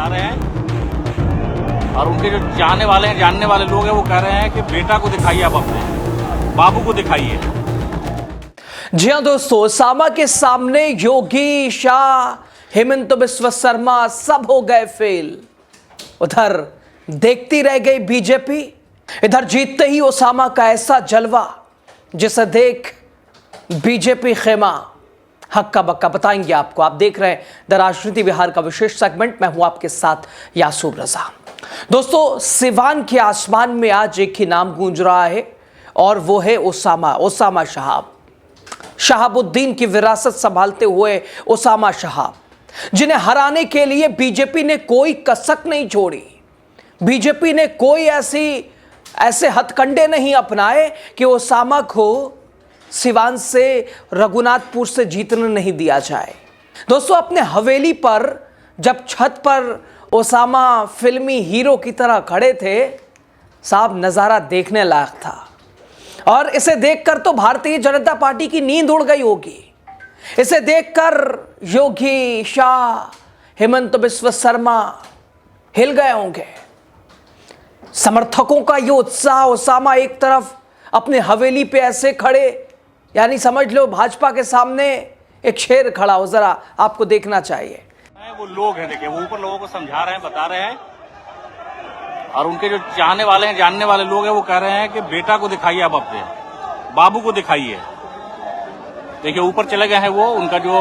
बता रहे हैं और उनके जो चाहने वाले हैं, जानने वाले लोग हैं, वो कह रहे हैं कि बेटा को दिखाइए, आप अपने बाबू को दिखाइए। जी हाँ दोस्तों, ओसामा के सामने योगी, शाह, हेमंत बिस्वा शर्मा सब हो गए फेल। उधर देखती रह गई बीजेपी, इधर जीतते ही ओसामा का ऐसा जलवा जिसे देख बीजेपी खेमा हक्का बक्का। बताएंगे आपको। आप देख रहे हैं द राजनीति बिहार का विशेष सेगमेंट। मैं हूं आपके साथ यासूब रजा। दोस्तों, सिवान के आसमान में आज एक ही नाम गूंज रहा है और वो है ओसामा शहाबुद्दीन की विरासत संभालते हुए ओसामा शहाब, जिन्हें हराने के लिए बीजेपी ने कोई कसक नहीं छोड़ी। बीजेपी ने कोई ऐसे हथकंडे नहीं अपनाए कि ओसामा को सिवान से, रघुनाथपुर से जीतने नहीं दिया जाए। दोस्तों, अपने हवेली पर जब छत पर ओसामा फिल्मी हीरो की तरह खड़े थे, साहब नज़ारा देखने लायक था। और इसे देखकर तो भारतीय जनता पार्टी की नींद उड़ गई होगी। इसे देखकर योगी, शाह, हेमंत बिस्वा शर्मा हिल गए होंगे। समर्थकों का ये उत्साह, ओसामा एक तरफ अपने हवेली पे ऐसे खड़े, यानी समझ लो भाजपा के सामने एक शेर खड़ा हो। जरा आपको देखना चाहिए। वो लोग हैं, देखिए, वो ऊपर लोगों को समझा रहे हैं, बता रहे हैं और उनके जो चाहने वाले हैं, जानने वाले लोग हैं, वो कह रहे हैं कि बेटा को दिखाइए, आप अपने बाबू को दिखाइए। देखिए, ऊपर चले गए हैं वो, उनका जो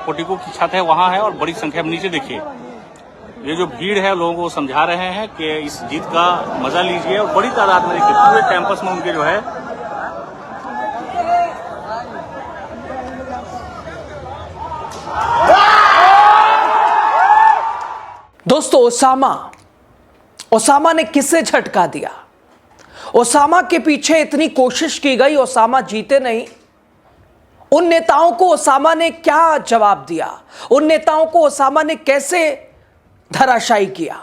पोर्टिको की छत है वहां है और बड़ी संख्या में नीचे देखिए ये जो भीड़ है, लोगों को समझा रहे हैं कि इस जीत का मजा लीजिए। और बड़ी तादाद में देखिए पूरे कैंपस में उनके जो है दोस्तों, ओसामा ने किसे झटका दिया? ओसामा के पीछे इतनी कोशिश की गई, ओसामा जीते नहीं। उन नेताओं को ओसामा ने क्या जवाब दिया? उन नेताओं को ओसामा ने कैसे धराशायी किया?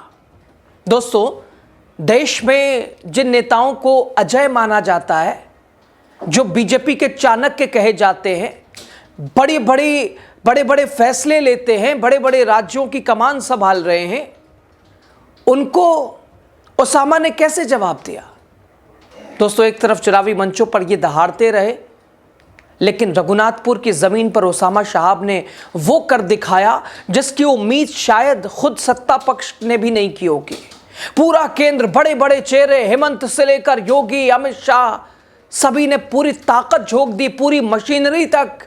दोस्तों, देश में जिन नेताओं को अजय माना जाता है, जो बीजेपी के चाणक्य कहे जाते हैं, बड़े बड़े फैसले लेते हैं, बड़े बड़े राज्यों की कमान संभाल रहे हैं, उनको ओसामा ने कैसे जवाब दिया? दोस्तों, एक तरफ चुनावी मंचों पर ये दहाड़ते रहे, लेकिन रघुनाथपुर की जमीन पर ओसामा शहाब ने वो कर दिखाया जिसकी उम्मीद शायद खुद सत्ता पक्ष ने भी नहीं की होगी। पूरा केंद्र, बड़े बड़े चेहरे, हेमंत से लेकर योगी, अमित शाह, सभी ने पूरी ताकत झोंक दी, पूरी मशीनरी तक,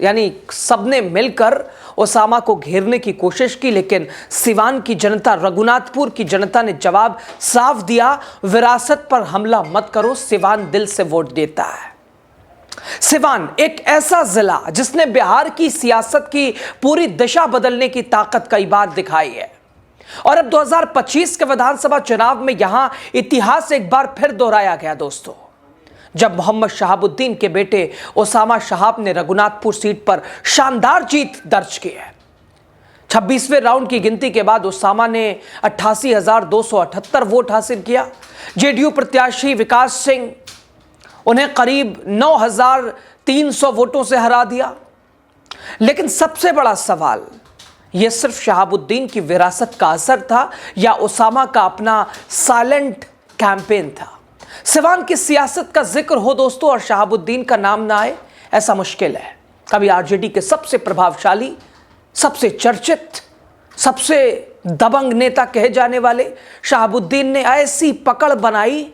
यानी सबने मिलकर ओसामा को घेरने की कोशिश की। लेकिन सिवान की जनता, रघुनाथपुर की जनता ने जवाब साफ दिया, विरासत पर हमला मत करो, सिवान दिल से वोट देता है। सिवान एक ऐसा जिला जिसने बिहार की सियासत की पूरी दिशा बदलने की ताकत कई बार दिखाई है। और अब 2025 के विधानसभा चुनाव में यहां इतिहास एक बार फिर दोहराया गया दोस्तों, जब मोहम्मद शहाबुद्दीन के बेटे ओसामा शहाब ने रघुनाथपुर सीट पर शानदार जीत दर्ज की है। 26वें राउंड की गिनती के बाद ओसामा ने 88,278 वोट हासिल किया। जेडीयू प्रत्याशी विकास सिंह उन्हें करीब 9,300 वोटों से हरा दिया। लेकिन सबसे बड़ा सवाल, यह सिर्फ शहाबुद्दीन की विरासत का असर था या ओसामा का अपना साइलेंट कैंपेन था? सिवान की सियासत का जिक्र हो दोस्तों और शहाबुद्दीन का नाम ना आए, ऐसा मुश्किल है। कभी आरजेडी के सबसे प्रभावशाली, सबसे चर्चित, सबसे दबंग नेता कहे जाने वाले शहाबुद्दीन ने ऐसी पकड़ बनाई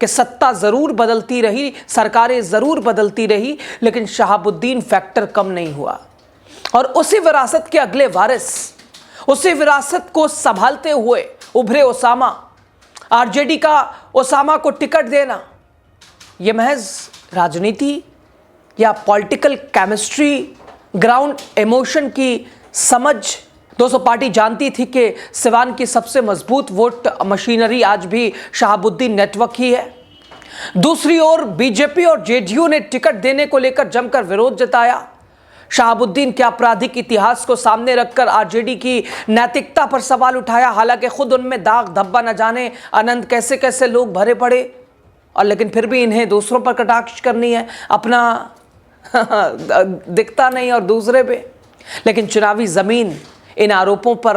कि सत्ता जरूर बदलती रही, सरकारें जरूर बदलती रही, लेकिन शहाबुद्दीन फैक्टर कम नहीं हुआ। और उसी विरासत के अगले वारिस, उसी विरासत को संभालते हुए उभरे ओसामा। आरजेडी का ओसामा को टिकट देना, यह महज राजनीति या पॉलिटिकल केमिस्ट्री, ग्राउंड इमोशन की समझ? दोस्तों, पार्टी जानती थी कि सिवान की सबसे मजबूत वोट मशीनरी आज भी शहाबुद्दीन नेटवर्क ही है। दूसरी ओर बीजेपी और जेडीयू ने टिकट देने को लेकर जमकर विरोध जताया। शहाबुद्दीन के आपराधिक इतिहास को सामने रखकर आरजेडी की नैतिकता पर सवाल उठाया। हालांकि खुद उनमें दाग धब्बा न जाने अनंत कैसे कैसे लोग भरे पड़े, और लेकिन फिर भी इन्हें दूसरों पर कटाक्ष करनी है, अपना दिखता नहीं और दूसरे पे। लेकिन चुनावी जमीन इन आरोपों पर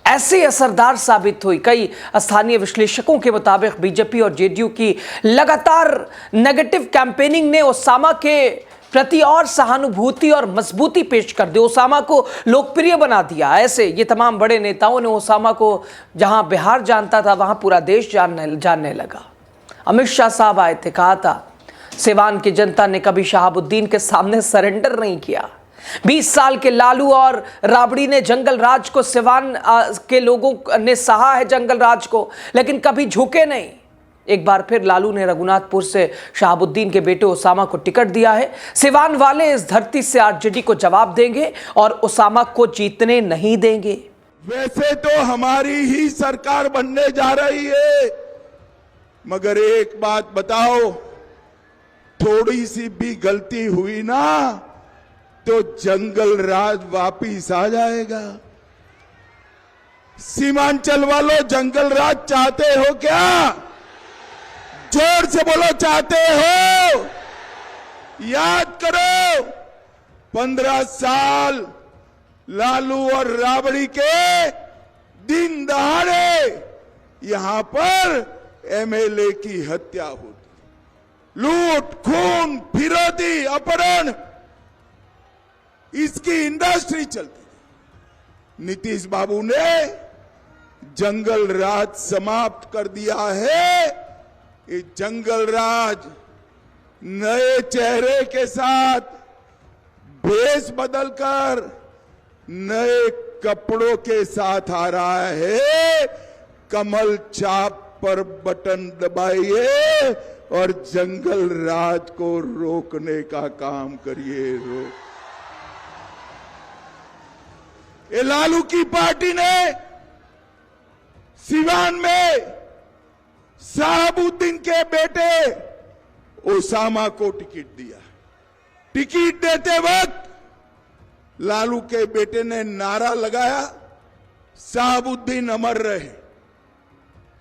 ऐसे असरदार साबित हुई। कई स्थानीय विश्लेषकों के मुताबिक बीजेपी और जेडीयू की लगातार नेगेटिव कैंपेनिंग ने ओसामा के प्रति और सहानुभूति और मजबूती पेश कर दी, ओसामा को लोकप्रिय बना दिया। ऐसे ये तमाम बड़े नेताओं ने ओसामा को जहां बिहार जानता था वहां पूरा देश जानने लगा। अमित शाह साहब आए थे, कहा था सिवान की जनता ने कभी शहाबुद्दीन के सामने सरेंडर नहीं किया। 20 साल के लालू और राबड़ी ने जंगल राज को, सिवान के लोगों ने सहा है जंगल राज को, लेकिन कभी झुके नहीं। एक बार फिर लालू ने रघुनाथपुर से शहाबुद्दीन के बेटे ओसामा को टिकट दिया है। सिवान वाले इस धरती से आरजेडी को जवाब देंगे और ओसामा को जीतने नहीं देंगे। वैसे तो हमारी ही सरकार बनने जा रही है, मगर एक बात बताओ, थोड़ी सी भी गलती हुई ना तो जंगल राज वापिस आ जाएगा। सीमांचल वालों, जंगल राज चाहते हो क्या? जोर से बोलो, चाहते हो? याद करो, 15 साल लालू और राबड़ी के दिन दहाड़े यहां पर एमएलए की हत्या होती, लूट, खून, फिरौती, अपहरण, इसकी इंडस्ट्री चलती थी। नीतीश बाबू ने जंगल राज समाप्त कर दिया है। ये जंगल राज नए चेहरे के साथ भेष बदलकर नए कपड़ों के साथ आ रहा है। कमल छाप पर बटन दबाइए और जंगल राज को रोकने का काम करिए। ये लालू की पार्टी ने सिवान में शहाबुद्दीन के बेटे ओसामा को टिकट दिया। टिकट देते वक्त लालू के बेटे ने नारा लगाया, शहाबुद्दीन अमर रहे।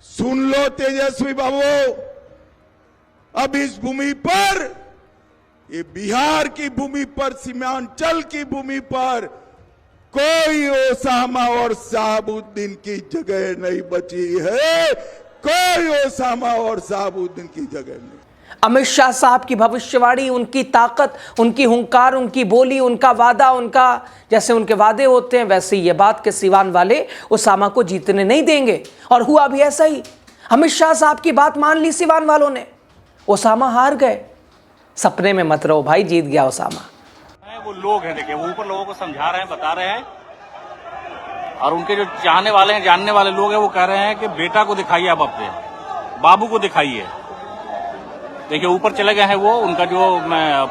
सुन लो तेजस्वी बाबू, अब इस भूमि पर, ये बिहार की भूमि पर, सीमांचल की भूमि पर कोई ओसामा और शहाबुद्दीन की जगह नहीं बची है। कोई ओसामा और शहाबुद्दीन की जगह नहीं। अमित शाह साहब की भविष्यवाणी, उनकी ताकत, उनकी हुंकार, उनकी बोली, उनका वादा, उनका जैसे उनके वादे होते हैं वैसे ही ये बात कि सिवान वाले ओसामा को जीतने नहीं देंगे, और हुआ भी ऐसा ही। अमित शाह साहब की बात मान ली सिवान वालों ने, ओसामा हार गए। सपने में मत रहो भाई, जीत गया ओसामा। वो लोग हैं, देखिए वो ऊपर लोगों को समझा रहे हैं, बता रहे हैं, और उनके जो चाहने वाले हैं, जानने वाले लोग हैं, वो कह रहे हैं कि बेटा को दिखाइए, आप अपने बाबू को दिखाइए। देखिए ऊपर चले गए हैं वो, उनका जो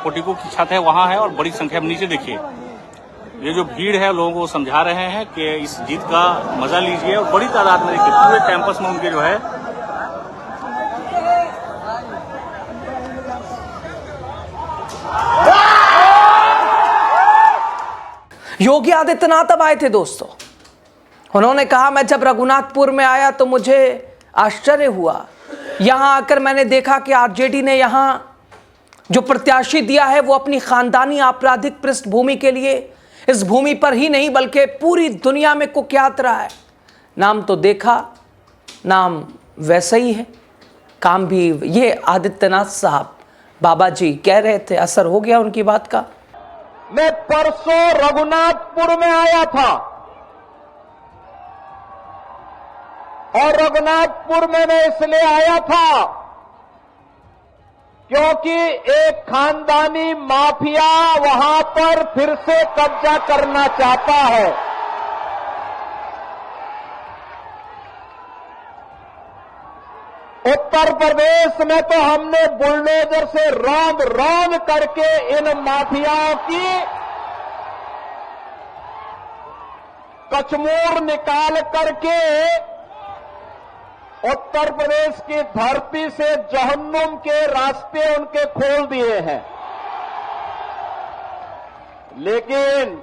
पोटिको की छत है वहां है, और बड़ी संख्या में नीचे देखिए ये जो भीड़ है, लोगों को समझा रहे हैं कि इस जीत का मजा लीजिए। और बड़ी तादाद में देखिए पूरे कैंपस में उनके जो है योगी आदित्यनाथ अब आए थे दोस्तों। उन्होंने कहा, मैं जब रघुनाथपुर में आया तो मुझे आश्चर्य हुआ। यहां आकर मैंने देखा कि आरजेडी ने यहां जो प्रत्याशी दिया है वो अपनी खानदानी आपराधिक पृष्ठभूमि के लिए इस भूमि पर ही नहीं बल्कि पूरी दुनिया में कुख्यात रहा है। नाम तो देखा, नाम वैसा ही है, काम भी। ये आदित्यनाथ साहब बाबा जी कह रहे थे, असर हो गया उनकी बात का। मैं परसों रघुनाथपुर में आया था, और रघुनाथपुर में मैं इसलिए आया था क्योंकि एक खानदानी माफिया वहां पर फिर से कब्जा करना चाहता है। उत्तर प्रदेश में तो हमने बुलडोजर से रौंद रौंद करके इन माफियाओं की कचमूर निकाल करके उत्तर प्रदेश की धरती से जहन्नुम के रास्ते उनके खोल दिए हैं। लेकिन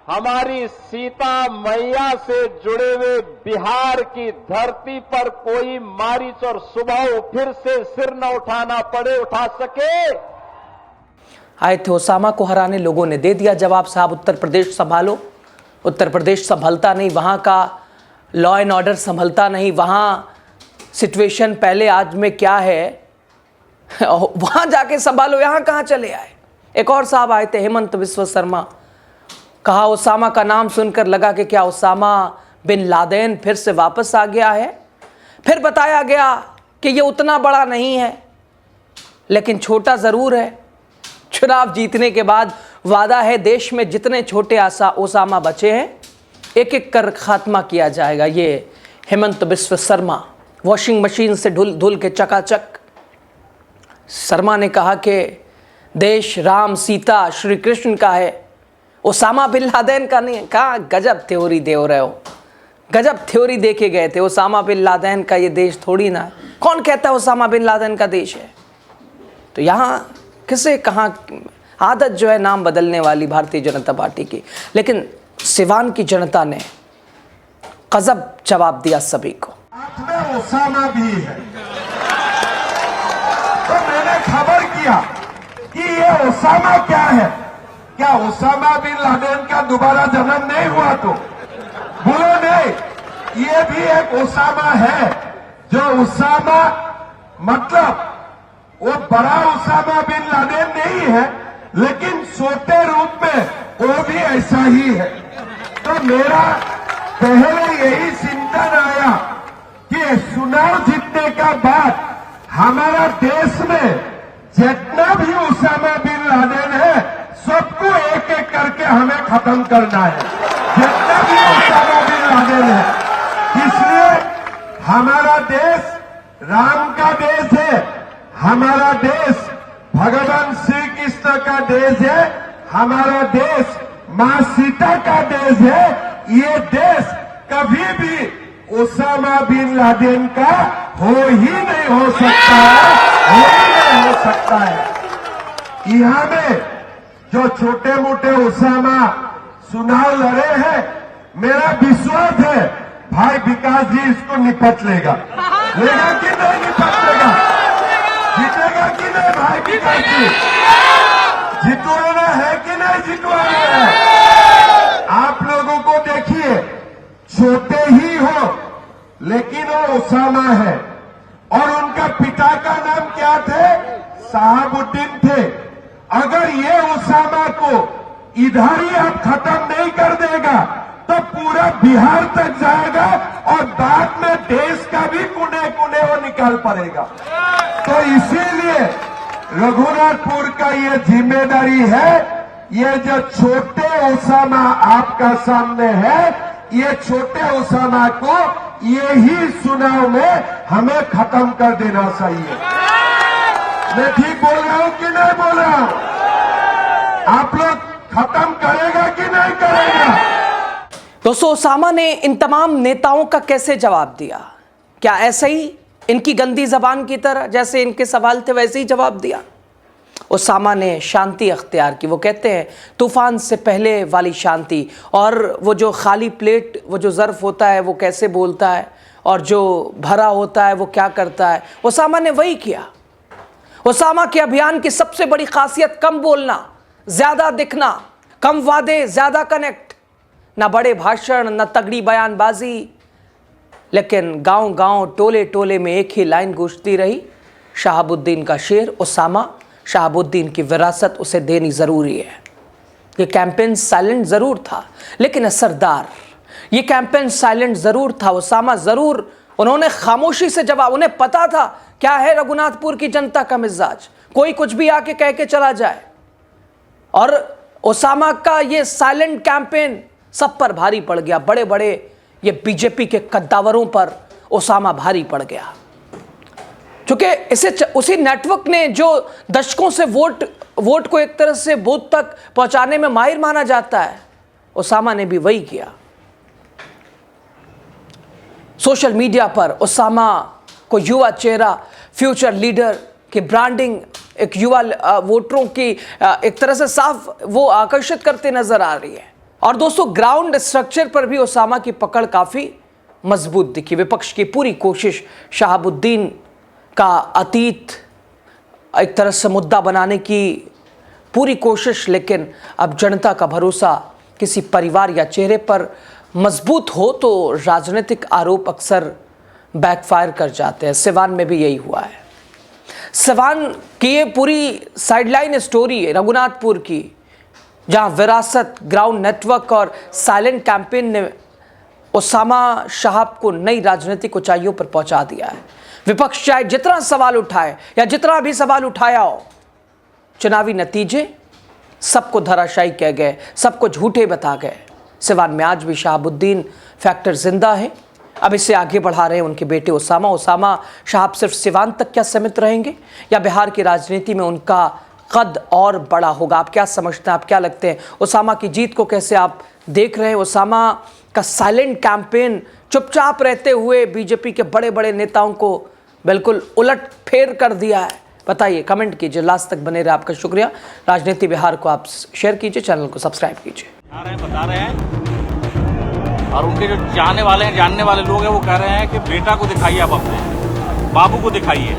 हमारी सीता मैया से जुड़े हुए बिहार की धरती पर कोई मारिच और सुबह फिर से सिर न उठाना पड़े, उठा सके। आए थे ओसामा को हराने, लोगों ने दे दिया जवाब, साहब उत्तर प्रदेश संभालो। उत्तर प्रदेश संभलता नहीं, वहाँ का लॉ एंड ऑर्डर संभलता नहीं, वहाँ सिचुएशन पहले आज में क्या है वहाँ जाके संभालो, यहाँ कहाँ चले आए। एक और साहब आए थे, हेमंत बिस्वा शर्मा, कहा ओसामा का नाम सुनकर लगा कि क्या ओसामा बिन लादेन फिर से वापस आ गया है। फिर बताया गया कि ये उतना बड़ा नहीं है लेकिन छोटा ज़रूर है। चुनाव जीतने के बाद वादा है देश में जितने छोटे ओसामा बचे हैं एक एक कर खात्मा किया जाएगा। ये हेमंत बिस्वा शर्मा वॉशिंग मशीन से धुल के चकाचक। शर्मा ने कहा कि देश राम सीता श्री कृष्ण का है, ओसामा बिन लादेन का नहीं। कहा गजब थ्योरी दे रहे हो, गजब थ्योरी दे के गए थे। ओसामा बिन लादेन का ये देश थोड़ी ना, कौन कहता है ओसामा बिन लादेन का देश है। तो यहाँ किसे कहाँ आदत जो है नाम बदलने वाली भारतीय जनता पार्टी की। लेकिन सिवान की जनता ने गजब जवाब दिया सभी को। साथ में ओसामा भी है, तो मैंने खबर किया कि ये ओसामा क्या है, क्या ओसामा बिन लादेन का दोबारा जन्म नहीं हुआ? तो बोलो नहीं, ये भी एक ओसामा है। जो ओसामा मतलब वो बड़ा ओसामा बिन लादेन नहीं है लेकिन छोटे रूप में वो भी ऐसा ही है। तो मेरा पहले यही चिंतन आया कि चुनाव जीतने का बाद हमारा देश में जितना भी ओसामा बिन लादेन है सबको एक एक करके हमें खत्म करना है, जितना भी ओसामा बिन लादेन है। इसलिए हमारा देश राम का देश है, हमारा देश भगवान श्री कृष्ण का देश है, हमारा देश मां सीता का देश है। ये देश कभी भी ओसामा बिन लादेन का हो ही नहीं हो सकता है, हो ही नहीं हो सकता है। यहाँ में जो छोटे मोटे ओसामा चुनाव लड़े हैं, मेरा विश्वास है भाई विकास जी इसको निपट लेगा कि नहीं निपट लेगा? जीतेगा कि नहीं भाई विकास जी? जितवाना है कि नहीं जितवाना है? आप लोगों को देखिए, छोटे ही हो लेकिन वो ओसामा है और उनका पिता का नाम क्या थे? शहाबुद्दीन थे। अगर ये ओसामा को इधर ही आप खत्म नहीं कर देगा तो पूरा बिहार तक जाएगा और बाद में देश का भी कोने कोने वो निकाल पड़ेगा। तो इसीलिए रघुनाथपुर का ये जिम्मेदारी है, ये जो छोटे ओसामा आपका सामने है, ये छोटे ओसामा को यही चुनाव में हमें खत्म कर देना चाहिए। मैं ठीक बोल रहा हूं कि नहीं बोल रहा हूं? आप लोग खत्म करेगा कि नहीं करेगा? दोस्तों ओसामा ने इन तमाम नेताओं का कैसे जवाब दिया? क्या ऐसे ही इनकी गंदी जबान की तरह जैसे इनके सवाल थे वैसे ही जवाब दिया? ओसामा ने शांति अख्तियार की। वो कहते हैं तूफान से पहले वाली शांति। और वो जो खाली प्लेट, वो जो ज़र्फ होता है वो कैसे बोलता है और जो भरा होता है वो क्या करता है, ओसामा ने वही किया। ओसामा के अभियान की सबसे बड़ी खासियत कम बोलना, ज़्यादा दिखना, कम वादे ज़्यादा कनेक्ट, ना बड़े भाषण न तगड़ी बयानबाजी, लेकिन गांव गांव टोले टोले में एक ही लाइन गूंजती रही, शहाबुद्दीन का शेर। ओसामा शहाबुद्दीन की विरासत उसे देनी ज़रूरी है। ये कैंपेन साइलेंट ज़रूर था लेकिन असरदार। ये कैंपेन साइलेंट ज़रूर था, ओसामा ज़रूर, उन्होंने खामोशी से जवाब, उन्हें पता था क्या है रघुनाथपुर की जनता का मिजाज, कोई कुछ भी आके कह के चला जाए। और ओसामा का ये साइलेंट कैंपेन सब पर भारी पड़ गया। बड़े बड़े ये बीजेपी के कद्दावरों पर ओसामा भारी पड़ गया, क्योंकि इसे उसी नेटवर्क ने जो दशकों से वोट को एक तरह से बूथ तक पहुंचाने में माहिर माना जाता है, ओसामा ने भी वही किया। सोशल मीडिया पर ओसामा को युवा चेहरा, फ्यूचर लीडर की ब्रांडिंग एक युवा वोटरों की एक तरह से साफ वो आकर्षित करते नजर आ रही है। और दोस्तों ग्राउंड स्ट्रक्चर पर भी ओसामा की पकड़ काफी मजबूत दिखी। विपक्ष की पूरी कोशिश शहाबुद्दीन का अतीत एक तरह से मुद्दा बनाने की पूरी कोशिश, लेकिन अब जनता का भरोसा किसी परिवार या चेहरे पर मजबूत हो तो राजनीतिक आरोप अक्सर बैकफायर कर जाते हैं। सिवान में भी यही हुआ है। सिवान की ये पूरी साइडलाइन स्टोरी है रघुनाथपुर की, जहां विरासत, ग्राउंड नेटवर्क और साइलेंट कैंपेन ने ओसामा साहब को नई राजनीतिक ऊंचाइयों पर पहुंचा दिया है। विपक्ष चाहे जितना सवाल उठाए या जितना भी सवाल उठाया हो, चुनावी नतीजे सबको धराशायी कह गए, सबको झूठे बता गए। सिवान में आज भी शहाबुद्दीन फैक्टर जिंदा है। अब इसे आगे बढ़ा रहे हैं उनके बेटे ओसामा। ओसामा साहब सिर्फ सिवान तक क्या सीमित रहेंगे या बिहार की राजनीति में उनका कद और बड़ा होगा? आप क्या समझते हैं, आप क्या लगते हैं? ओसामा की जीत को कैसे आप देख रहे हैं? ओसामा का साइलेंट कैंपेन चुपचाप रहते हुए बीजेपी के बड़े बड़े नेताओं को बिल्कुल उलट फेर कर दिया है। बताइए, कमेंट कीजिए, लास्ट तक बने रहे। आपका शुक्रिया। राजनीति बिहार को आप शेयर कीजिए, चैनल को सब्सक्राइब कीजिए। बता रहे हैं और उनके जो चाहने वाले हैं, जानने वाले लोग हैं, वो कह रहे हैं कि बेटा को दिखाइए, आप अपने बाबू को दिखाइए।